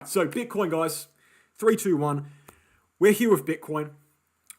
So Bitcoin, guys, 3, 2, 1. We're here with Bitcoin.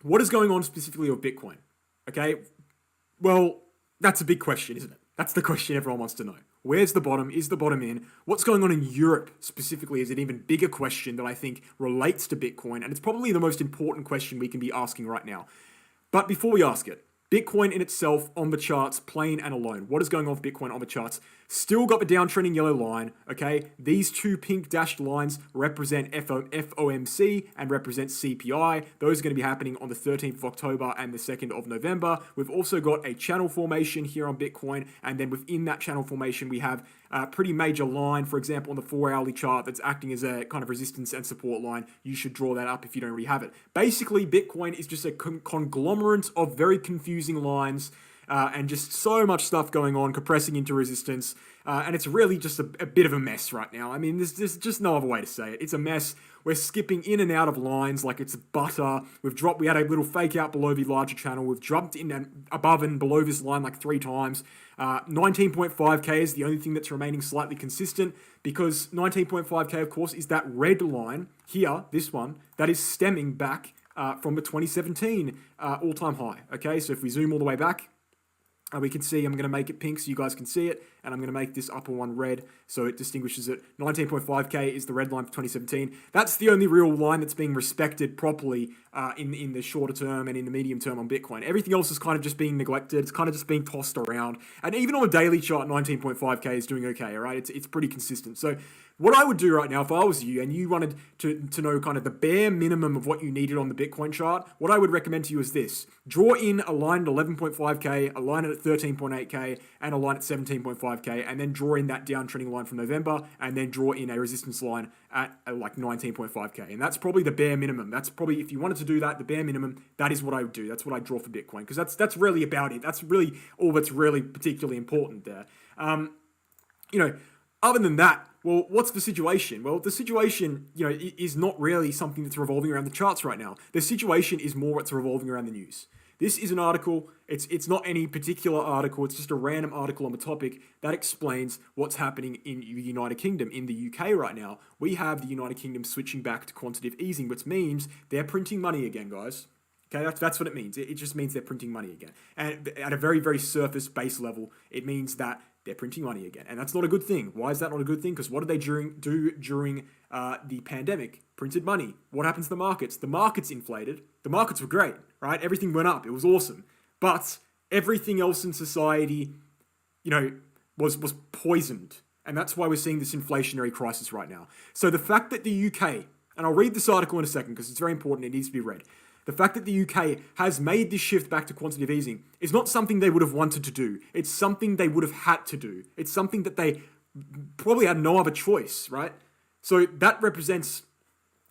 What is going on specifically with Bitcoin? Okay, well, that's a big question, isn't it? That's the question everyone wants to know. Where's the bottom? Is the bottom in? What's going on in Europe specifically is an even bigger question that I think relates to Bitcoin, and it's probably the most important question we can be asking right now. But before we ask it, Bitcoin in itself on the charts, plain and alone. What is going on with Bitcoin on the charts? Still got the downtrending yellow line, okay? These two pink dashed lines represent FOMC and represent CPI. Those are going to be happening on the 13th of October and the 2nd of November. We've also got a channel formation here on Bitcoin, and then within that channel formation, we have a pretty major line, for example, on the 4-hourly chart that's acting as a kind of resistance and support line. You should draw that up if you don't already have it. Basically, Bitcoin is just a conglomerate of very confusing lines and just so much stuff going on, compressing into resistance. And it's really just a bit of a mess right now. I mean, there's just no other way to say it. It's a mess. We're skipping in and out of lines like it's butter. We had a little fake out below the larger channel. We've jumped in and above and below this line like 3 times. 19.5k is the only thing that's remaining slightly consistent, because 19.5k, of course, is that red line here, this one, that is stemming back from the 2017 all-time high. Okay, so if we zoom all the way back, we can see, I'm going to make it pink so you guys can see it, and I'm going to make this upper one red so it distinguishes it. 19.5k is the red line for 2017. That's the only real line that's being respected properly in the shorter term and in the medium term on Bitcoin. Everything else is kind of just being neglected. It's kind of just being tossed around. And even on a daily chart, 19.5k is doing okay, all right? It's pretty consistent. So what I would do right now, if I was you and you wanted to know kind of the bare minimum of what you needed on the Bitcoin chart, what I would recommend to you is this. Draw in a line at 11.5k, a line at 13.8k, and a line at 17.5k, and then draw in that downtrending line from November, and then draw in a resistance line at like 19.5k. And that's probably the bare minimum. That's probably, if you wanted to do that, the bare minimum, that is what I would do. That's what I draw for Bitcoin, because that's really about it. That's really all that's really particularly important there. Other than that, well, what's the situation? Well, the situation, is not really something that's revolving around the charts right now. The situation is more what's revolving around the news. This is an article. It's not any particular article. It's just a random article on the topic that explains what's happening in the United Kingdom. In the UK right now, we have the United Kingdom switching back to quantitative easing, which means they're printing money again, guys. Okay, that's what it means. It just means they're printing money again. And at a very, very surface base level, it means that they're printing money again. And that's not a good thing. Why is that not a good thing? Because what did they do during the pandemic? Printed money. What happens to the markets? The markets inflated. The markets were great, right? Everything went up. It was awesome. But everything else in society, was poisoned. And that's why we're seeing this inflationary crisis right now. So the fact that the UK, and I'll read this article in a second because it's very important, it needs to be read. The fact that the UK has made this shift back to quantitative easing is not something they would have wanted to do. It's something they would have had to do. It's something that they probably had no other choice, right? So that represents,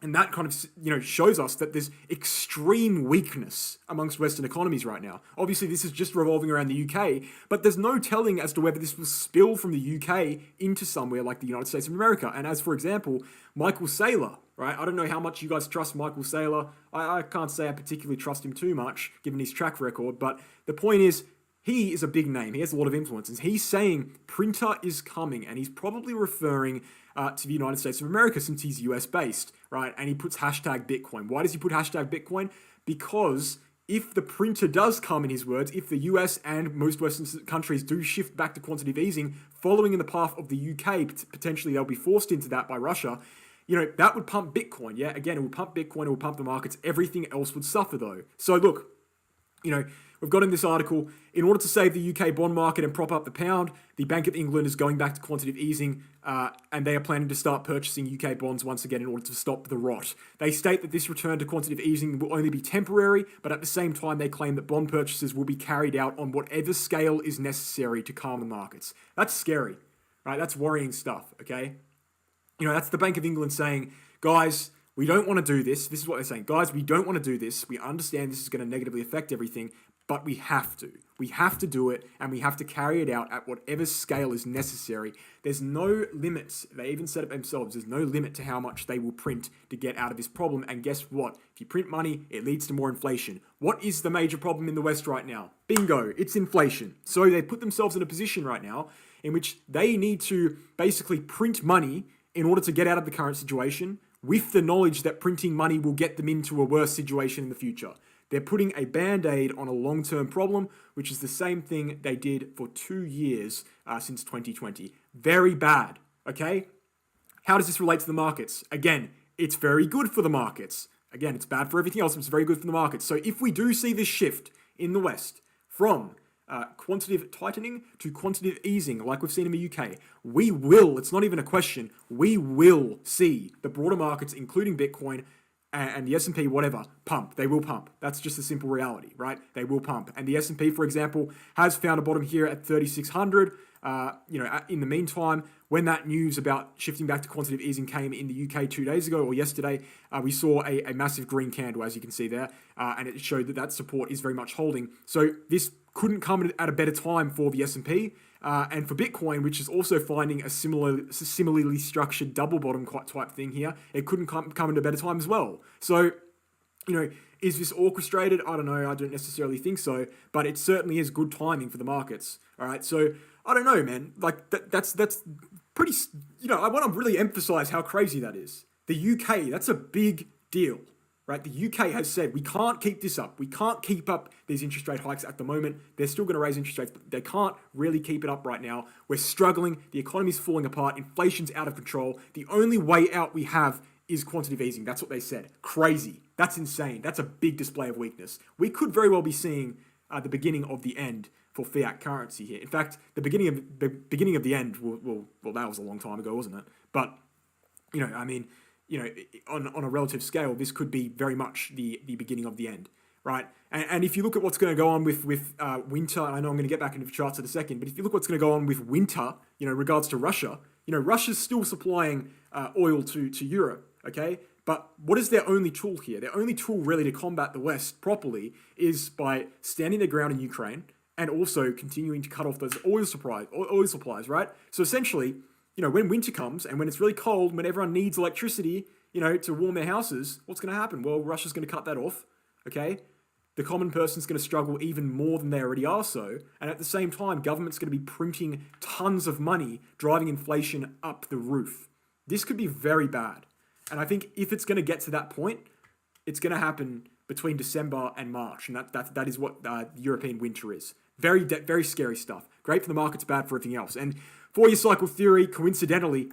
and that kind of, shows us that there's extreme weakness amongst Western economies right now. Obviously, this is just revolving around the UK, but there's no telling as to whether this will spill from the UK into somewhere like the United States of America. And as, for example, Michael Saylor, right? I don't know how much you guys trust Michael Saylor. I can't say I particularly trust him too much, given his track record, but the point is, he is a big name. He has a lot of influence. And he's saying printer is coming, and he's probably referring to the United States of America since he's US-based, right? And he puts hashtag Bitcoin. Why does he put hashtag Bitcoin? Because if the printer does come, in his words, if the US and most Western countries do shift back to quantitative easing, following in the path of the UK, potentially they'll be forced into that by Russia, that would pump Bitcoin. Yeah, again, it would pump Bitcoin, it would pump the markets. Everything else would suffer, though. So look, we've got in this article, in order to save the UK bond market and prop up the pound, the Bank of England is going back to quantitative easing, and they are planning to start purchasing UK bonds once again in order to stop the rot. They state that this return to quantitative easing will only be temporary, but at the same time, they claim that bond purchases will be carried out on whatever scale is necessary to calm the markets. That's scary, right? That's worrying stuff, okay? That's the Bank of England saying, guys, we don't want to do this. This is what they're saying. Guys, we don't want to do this. We understand this is going to negatively affect everything, but we have to. We have to do it, and we have to carry it out at whatever scale is necessary. There's no limits. They even said it themselves. There's no limit to how much they will print to get out of this problem. And guess what? If you print money, it leads to more inflation. What is the major problem in the West right now? Bingo, it's inflation. So they put themselves in a position right now in which they need to basically print money in order to get out of the current situation with the knowledge that printing money will get them into a worse situation in the future. They're putting a band-aid on a long-term problem, which is the same thing they did for 2 years since 2020. Very bad, okay? How does this relate to the markets? Again, it's very good for the markets. Again, it's bad for everything else, but it's very good for the markets. So if we do see this shift in the West from quantitative tightening to quantitative easing, like we've seen in the UK, we will, it's not even a question, we will see the broader markets, including Bitcoin and the S&P, whatever, pump. They will pump. That's just a simple reality, right? They will pump. And the S&P, for example, has found a bottom here at 3,600. In the meantime, when that news about shifting back to quantitative easing came in the UK 2 days ago or yesterday, we saw a massive green candle, as you can see there, and it showed that support is very much holding. So this couldn't come at a better time for the S&P and for Bitcoin, which is also finding a similarly structured double bottom type thing here. It couldn't come at a better time as well. So, is this orchestrated? I don't know. I don't necessarily think so, but it certainly is good timing for the markets. All right. So I don't know, man. Like that's pretty. I want to really emphasize how crazy that is. The UK, that's a big deal, right? The UK has said we can't keep this up. We can't keep up these interest rate hikes at the moment. They're still going to raise interest rates, but they can't really keep it up right now. We're struggling. The economy's falling apart. Inflation's out of control. The only way out we have is quantitative easing. That's what they said. Crazy. That's insane. That's a big display of weakness. We could very well be seeing the beginning of the end for fiat currency here. In fact, the beginning of the end. Well, that was a long time ago, wasn't it? But on a relative scale, this could be very much the beginning of the end, right? And if you look at what's going to go on with winter, and I know I'm going to get back into the charts in a second, but if you look what's going to go on with winter, regards to Russia, Russia's still supplying oil to Europe, okay? But what is their only tool here? Their only tool really to combat the West properly is by standing their ground in Ukraine and also continuing to cut off those oil supplies, right? So essentially, when winter comes and when it's really cold, when everyone needs electricity, to warm their houses, what's going to happen? Well, Russia's going to cut that off, okay? The common person's going to struggle even more than they already are so. And at the same time, government's going to be printing tons of money, driving inflation up the roof. This could be very bad. And I think if it's going to get to that point, it's going to happen between December and March. And that is what European winter is. Very, very scary stuff. Great for the markets, bad for everything else. And 4-year cycle theory, coincidentally,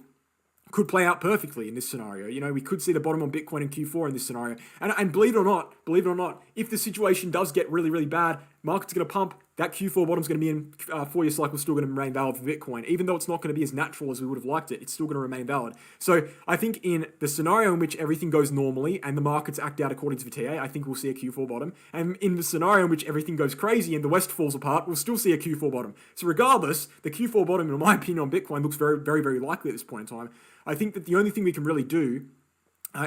could play out perfectly in this scenario. We could see the bottom on Bitcoin in Q4 in this scenario. And believe it or not, if the situation does get really, really bad, market's going to pump, that Q4 bottom's going to be in 4-year cycle, still going to remain valid for Bitcoin. Even though it's not going to be as natural as we would have liked it, it's still going to remain valid. So I think in the scenario in which everything goes normally and the markets act out according to the TA, I think we'll see a Q4 bottom. And in the scenario in which everything goes crazy and the West falls apart, we'll still see a Q4 bottom. So regardless, the Q4 bottom, in my opinion, on Bitcoin looks very, very, very likely at this point in time. I think that the only thing we can really do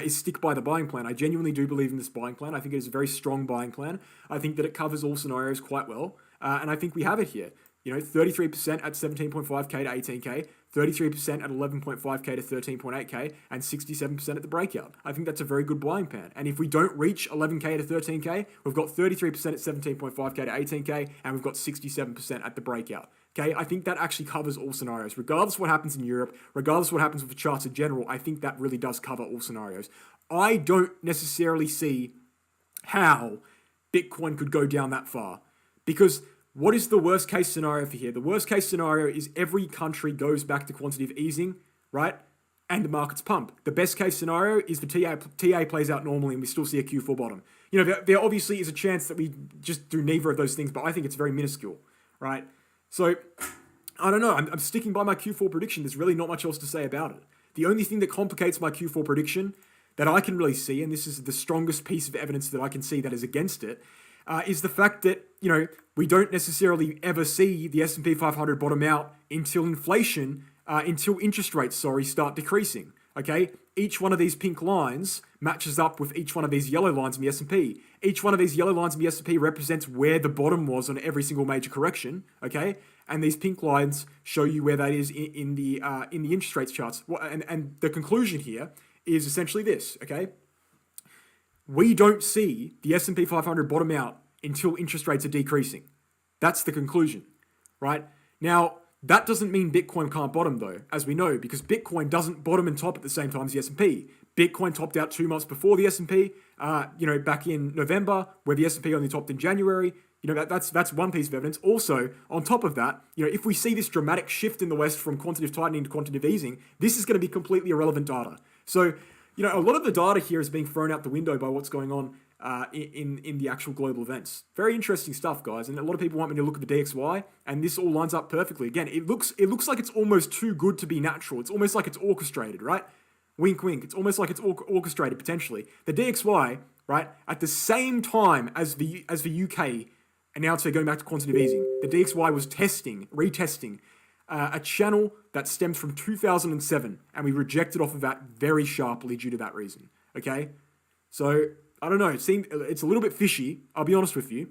is stick by the buying plan. I genuinely do believe in this buying plan. I think it is a very strong buying plan. I think that it covers all scenarios quite well. And I think we have it here. 33% at 17.5K to 18K, 33% at 11.5K to 13.8K, and 67% at the breakout. I think that's a very good buying plan. And if we don't reach 11K to 13K, we've got 33% at 17.5K to 18K, and we've got 67% at the breakout. Okay, I think that actually covers all scenarios. Regardless of what happens in Europe, regardless of what happens with the charts in general, I think that really does cover all scenarios. I don't necessarily see how Bitcoin could go down that far. Because what is the worst case scenario for here? The worst case scenario is every country goes back to quantitative easing, right? And the markets pump. The best case scenario is the TA plays out normally and we still see a Q4 bottom. There obviously is a chance that we just do neither of those things, but I think it's very minuscule, right? So, I don't know. I'm sticking by my Q4 prediction. There's really not much else to say about it. The only thing that complicates my Q4 prediction that I can really see, and this is the strongest piece of evidence that I can see that is against it, is the fact that, we don't necessarily ever see the S&P 500 bottom out until interest rates, start decreasing, okay? Each one of these pink lines matches up with each one of these yellow lines in the S&P. Each one of these yellow lines in the S&P represents where the bottom was on every single major correction, okay? And these pink lines show you where that is in the interest rates charts. And the conclusion here is essentially this, okay? We don't see the S&P 500 bottom out until interest rates are decreasing. That's the conclusion, right? Now, That doesn't mean Bitcoin can't bottom though, as we know, because Bitcoin doesn't bottom and top at the same time as the S&P. Bitcoin topped out 2 months before the S&P, back in November, where the S&P only topped in January. That's one piece of evidence. Also, on top of that, if we see this dramatic shift in the West from quantitative tightening to quantitative easing, this is going to be completely irrelevant data. So, a lot of the data here is being thrown out the window by what's going on in the actual global events. Very interesting stuff, guys. And a lot of people want me to look at the DXY, and this all lines up perfectly. Again, it looks like it's almost too good to be natural. It's almost like it's orchestrated, right? Wink, wink. It's almost like it's orchestrated potentially. The DXY, right, at the same time as the UK announced they're going back to quantitative easing, the DXY was retesting a channel that stems from 2007, and we rejected off of that very sharply due to that reason. Okay, so I don't know. It's a little bit fishy. I'll be honest with you,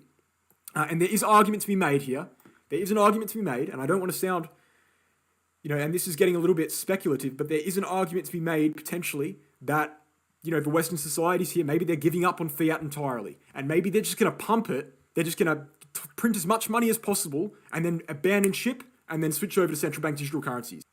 and there is argument to be made here. There is an argument to be made, and I don't want to sound, and this is getting a little bit speculative, but there is an argument to be made potentially that the Western societies here, maybe they're giving up on fiat entirely, and maybe they're just going to pump it. They're just going to print as much money as possible, and then abandon ship, and then switch over to central bank digital currencies.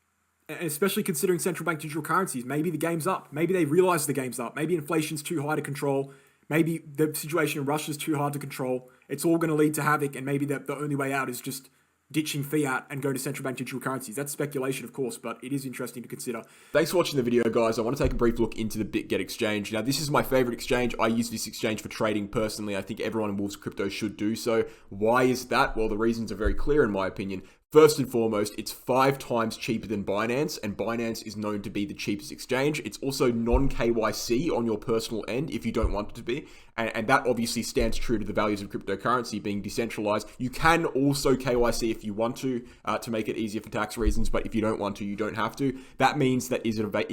And especially considering central bank digital currencies, maybe the game's up. Maybe they realize the game's up. Maybe inflation's too high to control. Maybe the situation in Russia is too hard to control. It's all going to lead to havoc, and maybe the only way out is just ditching fiat and go to central bank digital currencies. That's speculation, of course, but it is interesting to consider. Thanks for watching the video, guys. I want to take a brief look into the BitGet Exchange. Now, this is my favorite exchange. I use this exchange for trading personally. I think everyone in Wolves Crypto should do so. Why is that? Well, the reasons are very clear in my opinion. First and foremost, it's 5 times cheaper than Binance, and Binance is known to be the cheapest exchange. It's also non-KYC on your personal end if you don't want it to be, and that obviously stands true to the values of cryptocurrency being decentralized. You can also KYC if you want to make it easier for tax reasons, but if you don't want to, you don't have to. That means that it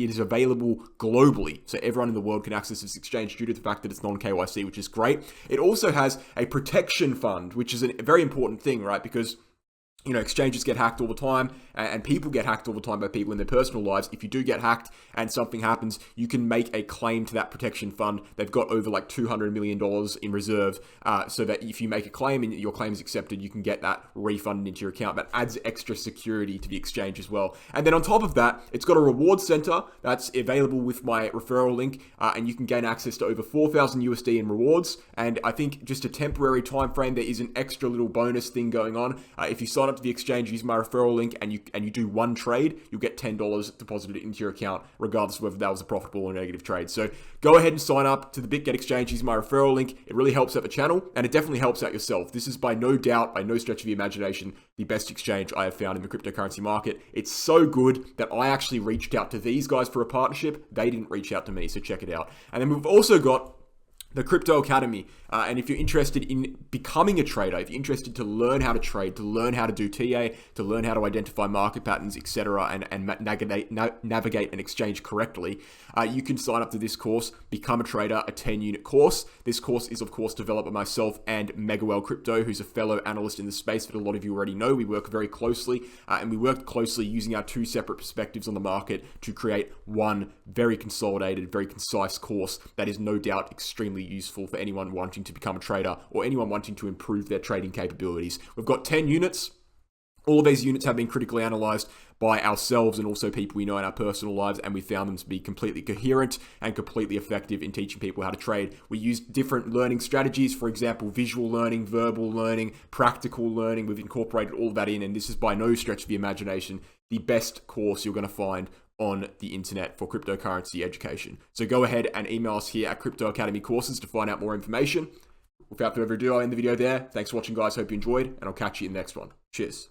is available globally, so everyone in the world can access this exchange due to the fact that it's non-KYC, which is great. It also has a protection fund, which is a very important thing, right? Because exchanges get hacked all the time, and people get hacked all the time by people in their personal lives. If you do get hacked and something happens, you can make a claim to that protection fund. They've got over like $200 million in reserve, so that if you make a claim and your claim is accepted, you can get that refunded into your account. That adds extra security to the exchange as well. And then on top of that, it's got a reward center that's available with my referral link, and you can gain access to over 4,000 USD in rewards. And I think just a temporary time frame, there is an extra little bonus thing going on. If you sign up to the exchange, use my referral link, and you do one trade, you'll get $10 deposited into your account, regardless of whether that was a profitable or negative trade. So go ahead and sign up to the BitGet Exchange, use my referral link. It really helps out the channel, and it definitely helps out yourself. This is by no doubt, by no stretch of the imagination, the best exchange I have found in the cryptocurrency market. It's so good that I actually reached out to these guys for a partnership. They didn't reach out to me, so check it out. And then we've also got the Crypto Academy. And if you're interested in becoming a trader, if you're interested to learn how to trade, to learn how to do TA, to learn how to identify market patterns, etc., and navigate an exchange correctly, you can sign up to this course, Become a Trader, a 10-unit course. This course is, of course, developed by myself and Megawell Crypto, who's a fellow analyst in the space that a lot of you already know. We work very closely, and we worked closely using our 2 separate perspectives on the market to create one very consolidated, very concise course that is no doubt extremely useful for anyone wanting to become a trader or anyone wanting to improve their trading capabilities. We've got 10 units. All of these units have been critically analyzed by ourselves and also people we know in our personal lives, and we found them to be completely coherent and completely effective in teaching people how to trade. We use different learning strategies, for example, visual learning, verbal learning, practical learning. We've incorporated all of that in, and this is by no stretch of the imagination the best course you're going to find on the internet for cryptocurrency education. So go ahead and email us here at Crypto Academy Courses to find out more information. Without further ado, I'll end the video there. Thanks for watching, guys. Hope you enjoyed, and I'll catch you in the next one. Cheers.